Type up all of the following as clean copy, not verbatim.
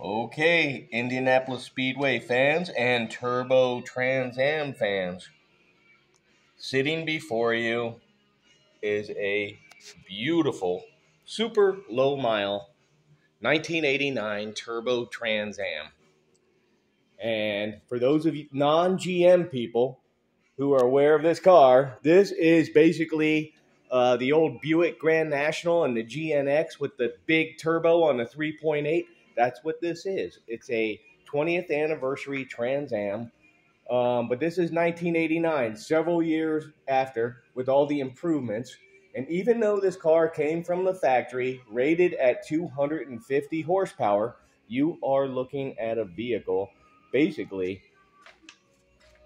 Okay, Indianapolis Speedway fans and Turbo Trans Am fans, sitting before you is a beautiful, super low mile 1989 Turbo Trans Am. And for those of you non-GM people who are aware of this car, this is basically the old Buick Grand National and the GNX with the big turbo on the 3.8. That's what this is. It's a 20th anniversary Trans Am. But this is 1989, several years after, with all the improvements. And even though this car came from the factory, rated at 250 horsepower, you are looking at a vehicle, basically,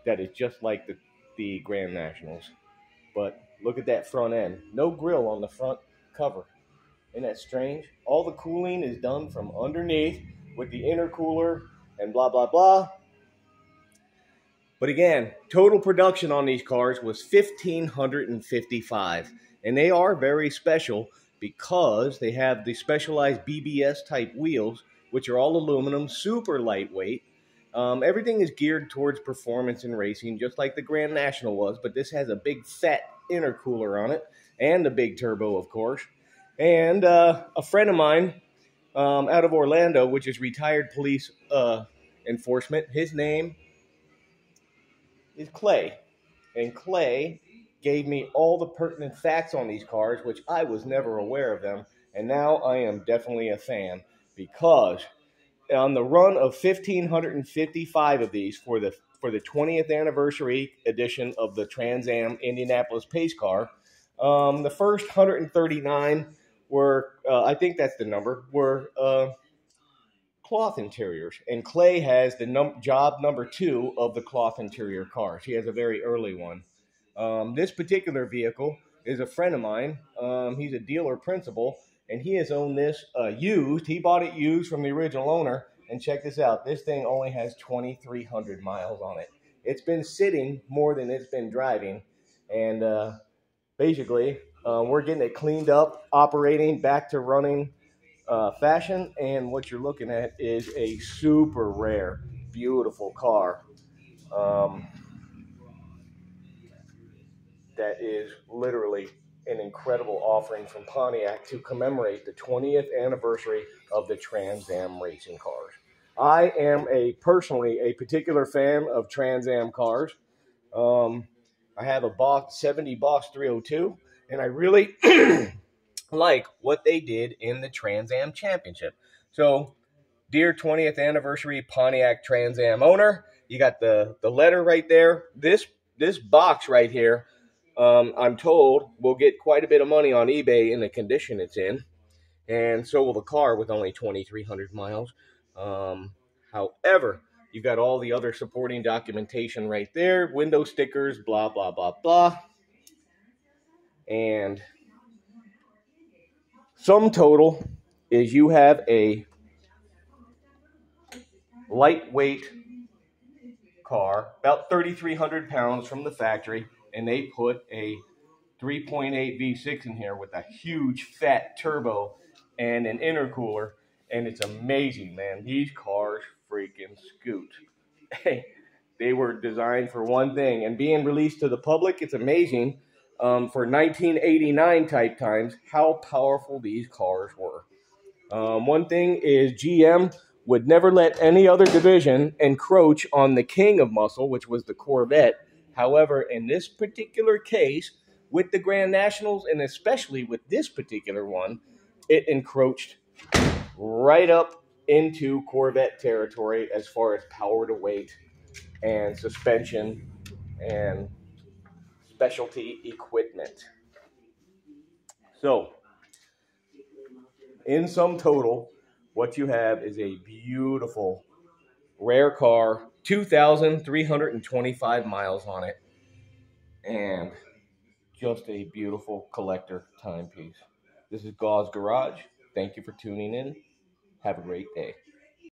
that is just like the Grand Nationals. But look at that front end. No grill on the front cover. Isn't that strange? All the cooling is done from underneath with the intercooler and blah, blah, blah. But again, total production on these cars was 1,555. And they are very special because they have the specialized BBS type wheels, which are all aluminum, super lightweight. Everything is geared towards performance and racing, just like the Grand National was. But this has a big fat intercooler on it and a big turbo, of course. And a friend of mine out of Orlando, which is retired police enforcement, his name is Clay. And Clay gave me all the pertinent facts on these cars, which I was never aware of them. And now I am definitely a fan because on the run of 1,555 of these for the 20th anniversary edition of the Trans Am Indianapolis Pace Car, the first 139 were, I think that's the number, were cloth interiors. And Clay has the job number 2 of the cloth interior cars. He has a very early one. This particular vehicle is a friend of mine. He's a dealer principal, and he has owned this used. He bought it used from the original owner. And check this out. This thing only has 2,300 miles on it. It's been sitting more than it's been driving. And basically, we're getting it cleaned up, operating, back to running fashion. And what you're looking at is a super rare, beautiful car. That is literally an incredible offering from Pontiac to commemorate the 20th anniversary of the Trans Am racing cars. I am personally a particular fan of Trans Am cars. I have a 70 Boss 302, and I really like what they did in the Trans Am Championship. So, dear 20th anniversary Pontiac Trans Am owner, you got the letter right there. This box right here, I'm told, will get quite a bit of money on eBay in the condition it's in. And so will the car with only 2,300 miles. However, you've got all the other supporting documentation right there. Window stickers, blah, blah, blah, blah. And sum total is you have a lightweight car, about 3,300 pounds from the factory, and they put a 3.8 V6 in here with a huge fat turbo and an intercooler, and it's amazing, man. These cars freaking scoot. They were designed for one thing, and being released to the public, it's amazing for 1989 type times how powerful these cars were. One thing is GM would never let any other division encroach on the king of muscle, which was the Corvette. However, in this particular case, with the Grand Nationals, and especially with this particular one, it encroached right up into Corvette territory as far as power to weight and suspension and specialty equipment. So, in sum total, what you have is a beautiful, rare car, 2,325 miles on it, and just a beautiful collector timepiece. This is Gause Garage. Thank you for tuning in. Have a great day.